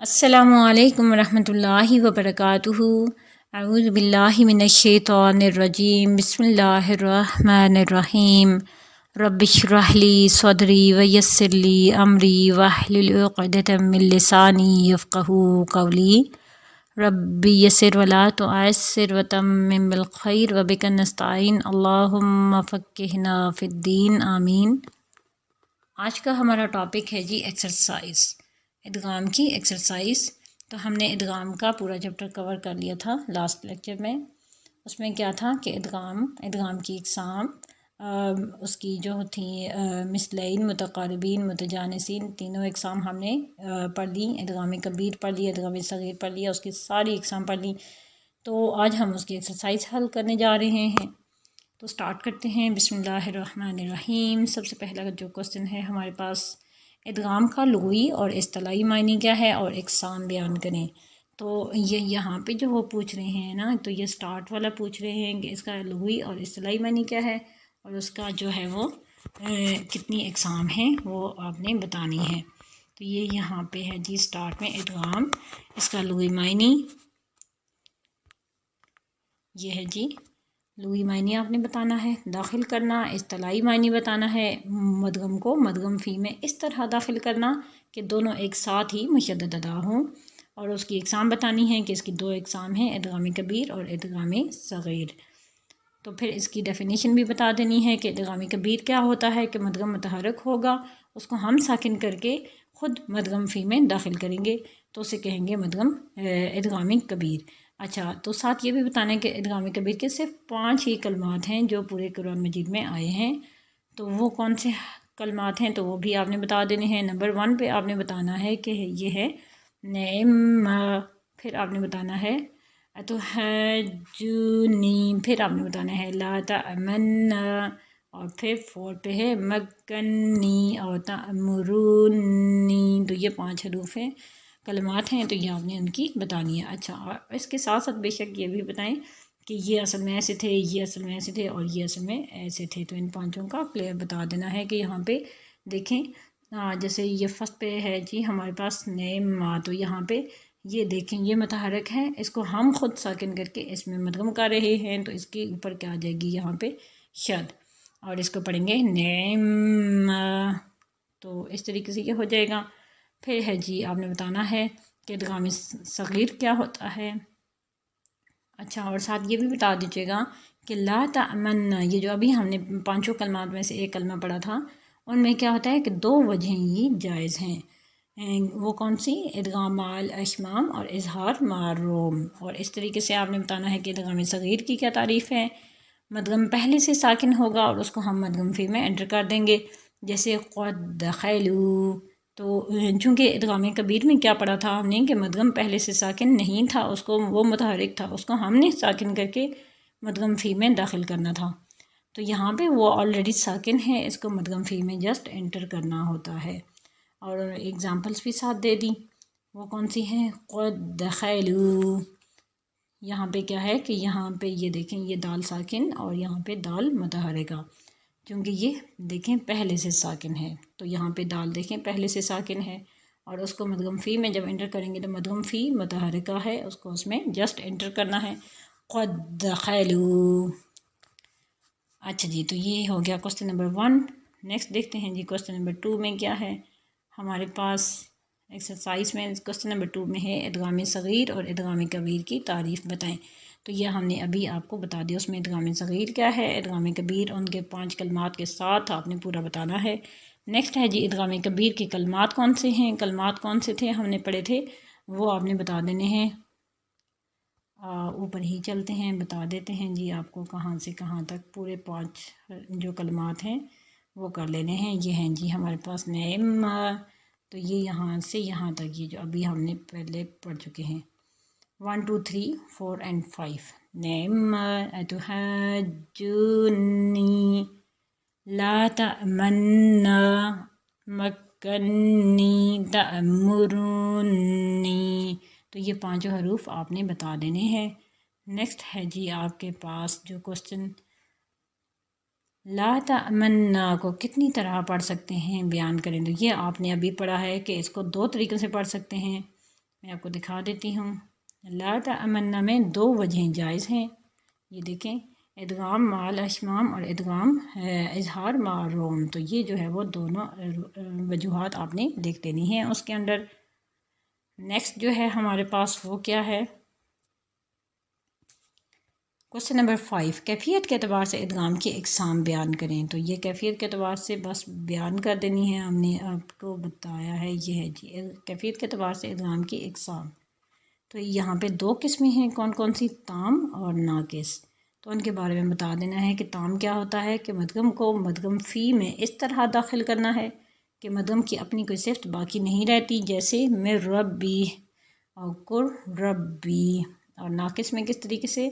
السلام علیکم ورحمۃ اللہ وبرکاتہ۔ اعوذ باللہ من الشیطان الرجیم، بسم اللہ الرحمن الرحیم۔ رب اشرح لی صدری ویسر لی امری واحلل عقدۃ من لسانی یفقہوا قولی۔ رب یسر ولا تعسر وتمم بالخیر وبک نستعین، اللہم فقہنا فی الدین، آمین۔ آج کا ہمارا ٹاپک ہے جی ایکسرسائز، ادغام کی ایکسرسائز۔ تو ہم نے ادغام کا پورا چیپٹر کور کر لیا تھا لاسٹ لیکچر میں۔ اس میں کیا تھا کہ ادغام کی اقسام، اس کی جو تھی مثلین، متقاربین، متجانسین، تینوں اقسام ہم نے پڑھ لی۔ ادغام کبیر پڑھ لی، ادغام صغیر پڑھ لیا، اس کی ساری اقسام پڑھ لی۔ تو آج ہم اس کی ایکسرسائز حل کرنے جا رہے ہیں۔ تو سٹارٹ کرتے ہیں، بسم اللہ الرحمن الرحیم۔ سب سے پہلا جو کوسچن ہے ہمارے پاس، ادغام کا لغوی اور اصطلاحی معنی کیا ہے اور اقسام بیان کریں۔ تو یہ یہاں پہ جو وہ پوچھ رہے ہیں نا، تو یہ سٹارٹ والا پوچھ رہے ہیں کہ اس کا لغوی اور اصطلاحی معنی کیا ہے اور اس کا جو ہے وہ کتنی اقسام ہیں وہ آپ نے بتانی ہے۔ تو یہ یہاں پہ ہے جی سٹارٹ میں ادغام، اس کا لغوی معنی یہ ہے جی، لغوی معنی آپ نے بتانا ہے، داخل کرنا، اصطلاحی معنی بتانا ہے، مدغم کو مدغم فی میں اس طرح داخل کرنا کہ دونوں ایک ساتھ ہی مشدد ادا ہوں، اور اس کی اقسام بتانی ہے کہ اس کی دو اقسام ہیں، ادغام کبیر اور ادغام صغیر۔ تو پھر اس کی ڈیفینیشن بھی بتا دینی ہے کہ ادغام کبیر کیا ہوتا ہے، کہ مدغم متحرک ہوگا، اس کو ہم ساکن کر کے خود مدغم فی میں داخل کریں گے تو اسے کہیں گے ادغام کبیر۔ اچھا، تو ساتھ یہ بھی بتانا ہے کہ ادغام کبیر کے صرف 5 ہی کلمات ہیں جو پورے قرآن مجید میں آئے ہیں۔ تو وہ کون سے کلمات ہیں تو وہ بھی آپ نے بتا دینے ہیں۔ نمبر 1 پہ آپ نے بتانا ہے کہ یہ ہے نعم، پھر آپ نے بتانا ہے اتحجنی، پھر آپ نے بتانا ہے لا تأمن، اور پھر 4 پہ ہے مکنی اور تأمرونی۔ تو یہ 5 حروف ہیں، کلمات ہیں، تو یہ آپ نے ان کی بتانی ہے۔ اچھا، اور اس کے ساتھ ساتھ بے شک یہ بھی بتائیں کہ یہ اصل میں ایسے تھے، یہ اصل میں ایسے تھے، اور یہ اصل میں ایسے تھے۔ تو ان 5 کا کلیئر بتا دینا ہے کہ یہاں پہ دیکھیں، جیسے یہ فرسٹ پہ ہے جی ہمارے پاس نعم، تو یہاں پہ یہ دیکھیں یہ متحرک ہے، اس کو ہم خود ساکن کر کے اس میں مدغم کر رہے ہیں، تو اس کے اوپر کیا آ جائے گی یہاں پہ شد، اور اس کو پڑھیں گے نعم، تو اس طریقے سے یہ ہو جائے گا۔ پھر ہے جی آپ نے بتانا ہے کہ ادغام صغیر کیا ہوتا ہے۔ اچھا، اور ساتھ یہ بھی بتا دیجیے گا کہ لا تأمن، یہ جو ابھی ہم نے 5 کلمات میں سے ایک کلمہ پڑھا تھا، ان میں کیا ہوتا ہے کہ 2 وجہیں ہی جائز ہیں۔ وہ کون سی؟ ادغام مع الاشمام اور اظہار مع الروم۔ اور اس طریقے سے آپ نے بتانا ہے کہ ادغام صغیر کی کیا تعریف ہے۔ مدغم پہلے سے ساکن ہوگا اور اس کو ہم مدغم فی میں انٹر کر دیں گے، جیسے قد دخلوا۔ تو چونکہ ادغام کبیر میں کیا پڑھا تھا ہم نے کہ مدغم پہلے سے ساکن نہیں تھا، اس کو وہ متحرک تھا، اس کو ہم نے ساکن کر کے مدغم فی میں داخل کرنا تھا۔ تو یہاں پہ وہ آلریڈی ساکن ہے، اس کو مدغم فی میں جسٹ انٹر کرنا ہوتا ہے۔ اور ایگزامپلس بھی ساتھ دے دی، وہ کون سی ہیں؟ قد دخلوا، یہاں پہ کیا ہے کہ یہاں پہ یہ دیکھیں یہ دال ساکن اور یہاں پہ دال متحرکہ، کیونکہ یہ دیکھیں پہلے سے ساکن ہے، تو یہاں پہ دال دیکھیں پہلے سے ساکن ہے، اور اس کو مدغم فی میں جب انٹر کریں گے تو مدغم فی متحرکہ ہے، اس کو اس میں جسٹ انٹر کرنا ہے، قد دخلوا۔ اچھا جی، تو یہ ہو گیا کوسچن نمبر 1۔ نیکسٹ دیکھتے ہیں جی کوسچن نمبر 2 میں کیا ہے ہمارے پاس ایکسرسائز میں۔ کوسچن نمبر 2 میں ہے ادغام صغیر اور ادغام کبیر کی تعریف بتائیں۔ تو یہ ہم نے ابھی آپ کو بتا دیا، اس میں ادغام صغیر کیا ہے، ادغام کبیر ان کے 5 کلمات کے ساتھ آپ نے پورا بتانا ہے۔ نیکسٹ ہے جی ادغام کبیر کے کلمات کون سے ہیں، کلمات کون سے تھے ہم نے پڑھے تھے، وہ آپ نے بتا دینے ہیں۔ اوپر ہی چلتے ہیں، بتا دیتے ہیں جی آپ کو کہاں سے کہاں تک پورے 5 جو کلمات ہیں وہ کر لینے ہیں۔ یہ ہیں جی ہمارے پاس نعم، تو یہ یہاں سے یہاں تک یہ جو ابھی ہم نے پہلے پڑھ چکے ہیں، 1 2 3 4 and 5۔ نعم اتحجنی لا تأمن مکنی تأمرونی، تو یہ 5 حروف آپ نے بتا دینے ہیں۔ نیکسٹ ہے جی آپ کے پاس جو کوسچن، لا تأمنا کو کتنی طرح پڑھ سکتے ہیں بیان کریں۔ تو یہ آپ نے ابھی پڑھا ہے کہ اس کو 2 طریقوں سے پڑھ سکتے ہیں، میں آپ کو دکھا دیتی ہوں۔ لا تأمنا میں 2 وجہیں جائز ہیں، یہ دیکھیں، ادغام مع الاشمام اور ادغام اظہار مع الروم، تو یہ جو ہے وہ دونوں وجوہات آپ نے لکھ دینی ہیں اس کے اندر۔ نیکسٹ جو ہے ہمارے پاس وہ کیا ہے، کوسچن نمبر 5، کیفیت کے اعتبار سے ادغام کی اقسام بیان کریں۔ تو یہ کیفیت کے اعتبار سے بس بیان کر دینی ہے، ہم نے آپ کو بتایا ہے، یہ ہے جی کیفیت کے اعتبار سے ادغام کی اقسام۔ تو یہاں پہ 2 قسمیں ہیں، کون کون سی، تام اور ناقص۔ تو ان کے بارے میں بتا دینا ہے کہ تام کیا ہوتا ہے کہ مدغم کو مدغم فی میں اس طرح داخل کرنا ہے کہ مدغم کی اپنی کوئی صفت باقی نہیں رہتی، جیسے میں ربی اور قر ربی۔ اور ناقص میں کس طریقے سے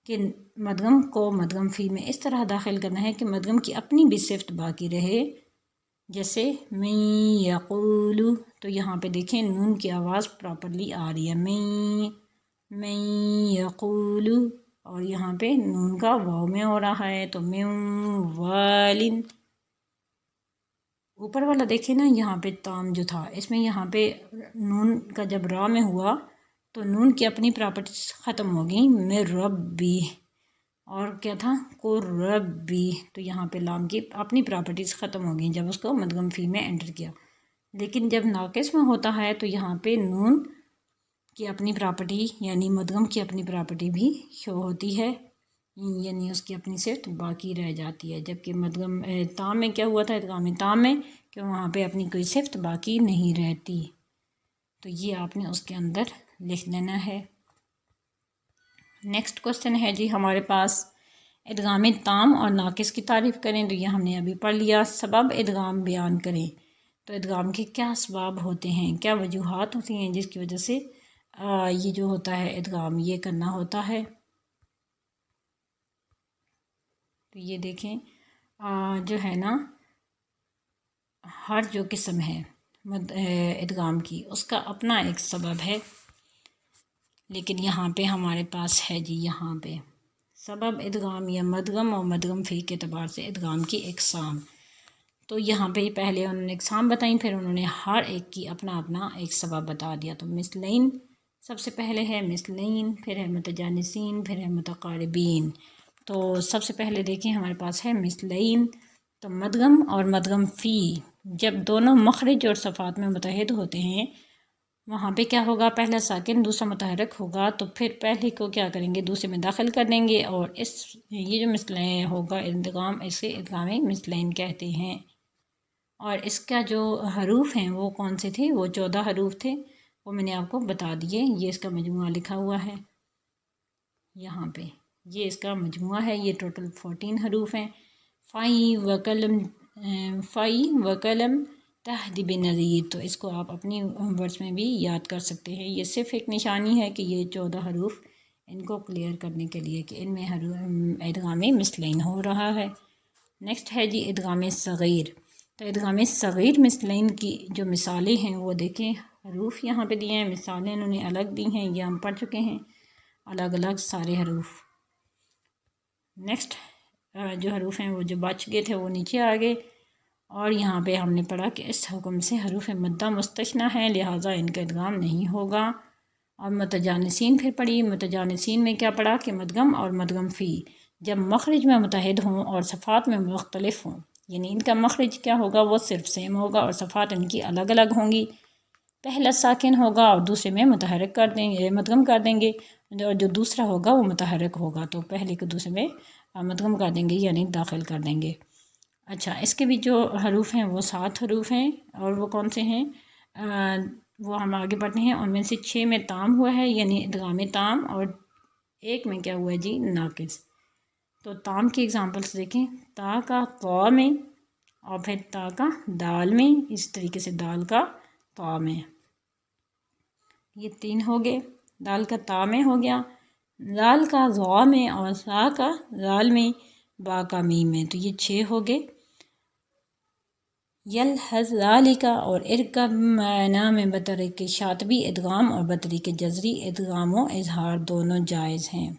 کہ مدغم کو مدغم فی میں اس طرح داخل کرنا ہے کہ مدغم کی اپنی بھی صفت باقی رہے، جیسے میں یقول۔ تو یہاں پہ دیکھیں نون کی آواز پراپرلی آ رہی ہے، میں یقول، اور یہاں پہ نون کا واو میں ہو رہا ہے، تو میں والن۔ اوپر والا دیکھیں نا، یہاں پہ تام جو تھا اس میں یہاں پہ نون کا جب را میں ہوا تو نون کی اپنی پراپرٹیز ختم ہو گئیں، میں ربی، اور کیا تھا قر ربی، تو یہاں پہ لام کی اپنی پراپرٹیز ختم ہو گئیں جب اس کو مدغم فی میں انٹر کیا۔ لیکن جب ناقص میں ہوتا ہے تو یہاں پہ نون کی اپنی پراپرٹی یعنی مدغم کی اپنی پراپرٹی بھی شو ہوتی ہے، یعنی اس کی اپنی صفت باقی رہ جاتی ہے، جبکہ مدغم تام میں کیا ہوا تھا، ادغام تام میں، کہ وہاں پہ اپنی کوئی صفت باقی نہیں رہتی۔ تو یہ آپ نے اس کے اندر لکھ لینا ہے۔ نیکسٹ کوسچن ہے جی ہمارے پاس، ادغام تام اور ناقص کی تعریف کریں۔ تو یہ ہم نے ابھی پڑھ لیا، سبب ادغام بیان کریں۔ تو ادغام کے کیا اسباب ہوتے ہیں، کیا وجوہات ہوتی ہیں جس کی وجہ سے یہ جو ہوتا ہے ادغام یہ کرنا ہوتا ہے۔ تو یہ دیکھیں جو ہے نا، ہر جو قسم ہے ادغام کی اس کا اپنا ایک سبب ہے، لیکن یہاں پہ ہمارے پاس ہے جی یہاں پہ سبب ادغام یا مدغم اور مدغم فی کے اعتبار سے ادغام کی اقسام۔ تو یہاں پہ پہلے انہوں نے اقسام بتائیں، پھر انہوں نے ہر ایک کی اپنا اپنا ایک سبب بتا دیا۔ تو مثلین سب سے پہلے ہے مثلین، پھر ہے متجانسین، پھر ہے متقاربین۔ تو سب سے پہلے دیکھیں ہمارے پاس ہے مثلین، تو مدغم اور مدغم فی جب دونوں مخرج اور صفات میں متحد ہوتے ہیں، وہاں پہ کیا ہوگا، پہلا ساکن دوسرا متحرک ہوگا، تو پھر پہلے کو کیا کریں گے، دوسرے میں داخل کر دیں گے، اور یہ جو مثلین ہوگا ادغام، اسے ادغام مثلین کہتے ہیں۔ اور اس کا جو حروف ہیں وہ کون سے تھے، وہ 14 حروف تھے، وہ میں نے آپ کو بتا دیے، یہ اس کا مجموعہ لکھا ہوا ہے یہاں پہ، یہ اس کا مجموعہ ہے، یہ ٹوٹل 14 حروف ہیں۔ فائی وکلم تہدی بنظیر، تو اس کو آپ اپنی ورڈز میں بھی یاد کر سکتے ہیں، یہ صرف ایک نشانی ہے کہ یہ 14 حروف ان کو کلیئر کرنے کے لیے کہ ان میں ادغام مثلین ہو رہا ہے۔ نیکسٹ ہے جی ادغام صغیر۔ تو ادغام صغیر مثلین کی جو مثالیں ہیں وہ دیکھیں، حروف یہاں پہ دیے ہیں، مثالیں انہوں نے الگ دی ہیں، یہ ہم پڑھ چکے ہیں، الگ الگ سارے حروف۔ نیکسٹ جو حروف ہیں وہ جو بچ گئے تھے وہ نیچے آ گئے، اور یہاں پہ ہم نے پڑھا کہ اس حکم سے حروف مدہ مستثنیٰ ہیں، لہٰذا ان کا ادغام نہیں ہوگا۔ اور متجانسین پھر پڑھی، متجانسین میں کیا پڑھا کہ مدغم اور مدغم فی جب مخرج میں متحد ہوں اور صفات میں مختلف ہوں، یعنی ان کا مخرج کیا ہوگا، وہ صرف سیم ہوگا اور صفات ان کی الگ الگ ہوں گی، پہلا ساکن ہوگا اور دوسرے میں متحرک کر دیں گے، مدغم کر دیں گے، اور جو دوسرا ہوگا وہ متحرک ہوگا، تو پہلے کو دوسرے میں مدغم کر دیں گے یعنی داخل کر دیں گے۔ اچھا، اس کے بھی جو حروف ہیں وہ 7 حروف ہیں، اور وہ کون سے ہیں، وہ ہم آگے پڑھتے ہیں، ان میں سے 6 میں تام ہوا ہے یعنی ادغام تام، اور 1 میں کیا ہوا ہے جی ناقص۔ تو تام کی اگزامپلس دیکھیں، تا کا طا میں، اور پھر تا کا دال میں، اس طریقے سے دال کا طا میں، یہ 3 ہو گئے، دال کا تا میں ہو گیا، دال کا ظا میں، اور سا کا ذال میں، با کا میم میں، تو یہ 6 ہو گئے۔ یلحظ ذالکا اور ارکب معنا میں بطریق شاطبی ادغام اور بطریق جزری ادغام و اظہار دونوں جائز ہیں،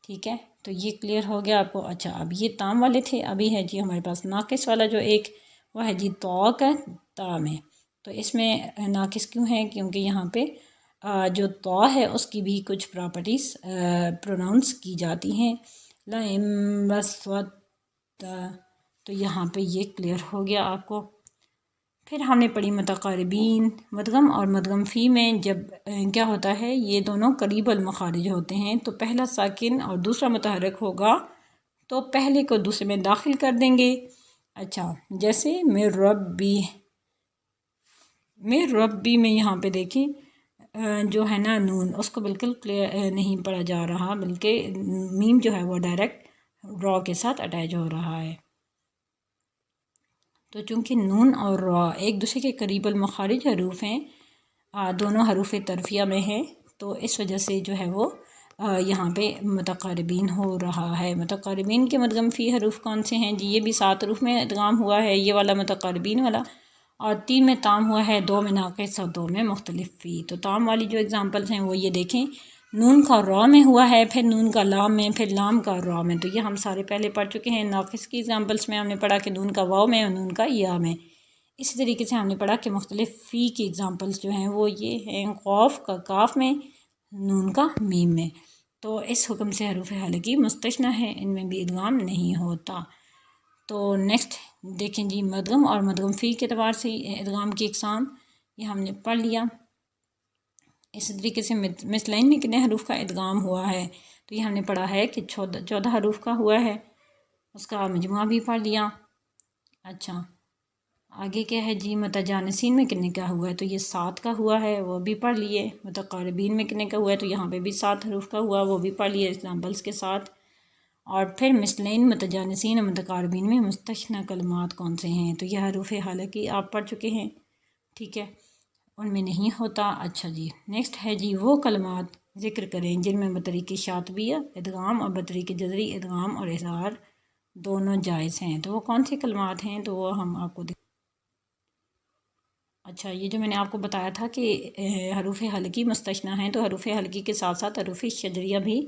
ٹھیک ہے، تو یہ کلیئر ہو گیا آپ کو۔ اچھا، اب یہ تام والے تھے، ابھی ہے جی ہمارے پاس ناقص والا جو ایک، وہ ہے جی تو کا تا میں۔ تو اس میں ناقص کیوں ہے، کیونکہ یہاں پہ جو طا ہے اس کی بھی کچھ پراپرٹیز پروناؤنس کی جاتی ہیں. تو یہاں پہ یہ کلیئر ہو گیا آپ کو. پھر ہم نے پڑھی متقاربین. مدغم اور مدغم فی میں جب کیا ہوتا ہے، یہ دونوں قریب المخارج ہوتے ہیں، تو پہلا ساکن اور دوسرا متحرک ہوگا تو پہلے کو دوسرے میں داخل کر دیں گے. اچھا، جیسے میں ربی میں یہاں پہ دیکھیں جو ہے نا نون، اس کو بالکل کلیئر نہیں پڑھا جا رہا، بلکہ میم جو ہے وہ ڈائریکٹ را کے ساتھ اٹیچ ہو رہا ہے. تو چونکہ نون اور را ایک دوسرے کے قریب المخارج حروف ہیں، دونوں حروف طرفیہ میں ہیں، تو اس وجہ سے جو ہے وہ یہاں پہ متقاربین ہو رہا ہے. متقاربین کے مدغم فی حروف کون سے ہیں جی؟ یہ بھی 7 حروف میں ادغام ہوا ہے، یہ والا متقاربین والا، اور 3 میں تام ہوا ہے، 2 میں ناقص اور 2 میں مختلف فی. تو تام والی جو اگزامپلس ہیں وہ یہ دیکھیں، نون کا را میں ہوا ہے، پھر نون کا لام میں، پھر لام کا را میں. تو یہ ہم سارے پہلے پڑھ چکے ہیں. ناقص کی اگزامپلس میں ہم نے پڑھا کہ نون کا واو میں اور نون کا یا میں. اسی طریقے سے ہم نے پڑھا کہ مختلف فی کی اگزامپلس جو ہیں وہ یہ ہیں، قوف کا کاف میں، نون کا میم میں. تو اس حکم سے حروف حلقی مستثنیٰ ہے، ان میں بھی ادغام نہیں ہوتا. تو نیکسٹ دیکھیں جی، مدغم اور مدغم فی کے اعتبار سے ادغام کی اقسام یہ ہم نے پڑھ لیا. اسی طریقے سے مثلین میں کتنے حروف کا ادغام ہوا ہے، تو یہ ہم نے پڑھا ہے کہ 14 حروف کا ہوا ہے، اس کا مجموعہ بھی پڑھ لیا. اچھا، آگے کیا ہے جی، متجانسین میں کتنے کا ہوا ہے، تو یہ 7 کا ہوا ہے، وہ بھی پڑھ لیے. متقاربین میں کتنے کا ہوا ہے، تو یہاں پہ بھی 7 حروف کا ہوا، وہ بھی پڑھ لیے ایگزامپلس کے ساتھ. اور پھر مثلین، متجانسین اور متقاربین میں مستثنیٰ کلمات کون سے ہیں، تو یہ حروف حلقی آپ پڑھ چکے ہیں، ٹھیک ہے، ان میں نہیں ہوتا. اچھا جی، نیکسٹ ہے جی، وہ کلمات ذکر کریں جن میں بطریق شاطبیہ ادغام اور بطریق جذری ادغام اور اظہار دونوں جائز ہیں. تو وہ کون سے کلمات ہیں، تو وہ ہم آپ کو اچھا، یہ جو میں نے آپ کو بتایا تھا کہ حروف حلقی مستثنیٰ ہیں، تو حروف حلقی کے ساتھ ساتھ حروف شجریہ بھی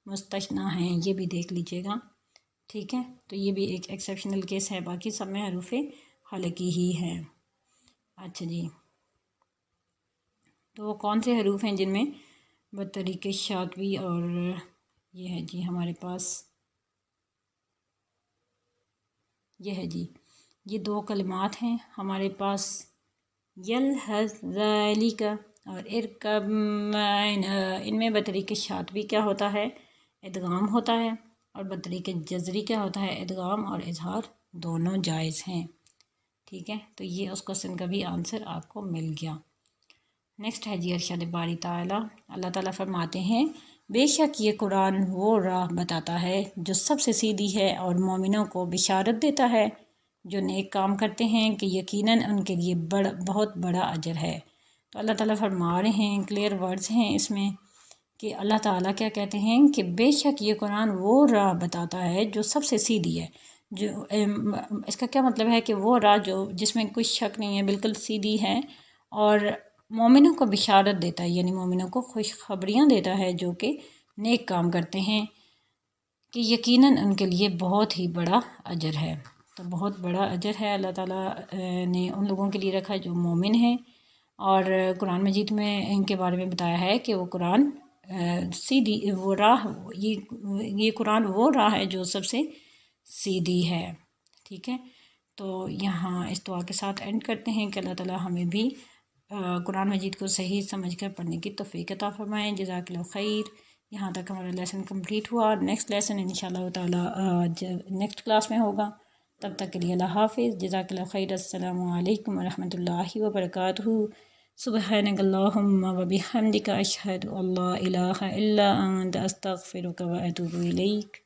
مستثنیٰ ہیں، یہ بھی دیکھ لیجیے گا، ٹھیک ہے. تو یہ بھی ایک ایکسیپشنل کیس ہے، باقی سب میں حروف حلقی ہی ہیں. اچھا جی، تو وہ کون سے حروف ہیں جن میں بطریق شاطبی، اور یہ ہے جی ہمارے پاس، یہ ہے جی، یہ 2 کلمات ہیں ہمارے پاس، یلحظ ذالک اور ارکب معنا. ان میں بطریق شاطبی کیا ہوتا ہے، ادغام ہوتا ہے، اور بطریق جذری کیا ہوتا ہے، ادغام اور اظہار دونوں جائز ہیں، ٹھیک ہے. تو یہ اس کوسچن کا بھی آنسر آپ کو مل گیا. نیکسٹ ہے جی، ارشاد باری تعالیٰ. اللہ تعالیٰ فرماتے ہیں، بے شک یہ قرآن وہ راہ بتاتا ہے جو سب سے سیدھی ہے، اور مومنوں کو بشارت دیتا ہے جو نیک کام کرتے ہیں کہ یقیناً ان کے لیے بہت بڑا اجر ہے. تو اللہ تعالیٰ فرما رہے ہیں، کلیئر ورڈز ہیں اس میں، کہ اللہ تعالیٰ کیا کہتے ہیں کہ بے شک یہ قرآن وہ راہ بتاتا ہے جو سب سے سیدھی ہے. جو اس کا کیا مطلب ہے کہ وہ راہ جس میں کوئی شک نہیں ہے، بالکل سیدھی ہے، اور مومنوں کو بشارت دیتا ہے، یعنی مومنوں کو خوشخبریاں دیتا ہے جو کہ نیک کام کرتے ہیں، کہ یقیناً ان کے لیے بہت ہی بڑا اجر ہے. تو بہت بڑا اجر ہے اللہ تعالیٰ نے ان لوگوں کے لیے رکھا ہے جو مومن ہیں. اور قرآن مجید میں ان کے بارے میں بتایا ہے کہ وہ قرآن سیدھی وہ راہ، یہ قرآن وہ راہ ہے جو سب سے سیدھی ہے، ٹھیک ہے. تو یہاں اس دعا کے ساتھ اینڈ کرتے ہیں کہ اللہ تعالیٰ ہمیں بھی قرآن مجید کو صحیح سمجھ کر پڑھنے کی توفیق عطا فرمائیں. جزاک اللہ خیر. یہاں تک ہمارا لیسن کمپلیٹ ہوا. نیکسٹ لیسن انشاءاللہ تعالیٰ نیکسٹ کلاس میں ہوگا. تب تک کے لیے اللہ حافظ. جزاک اللہ خیر. السلام علیکم ورحمۃ اللہ وبرکاتہ. سبحانک اللہم وبحمدک اشہد ان لا الہ الا انت استغفرک واتوب الیک.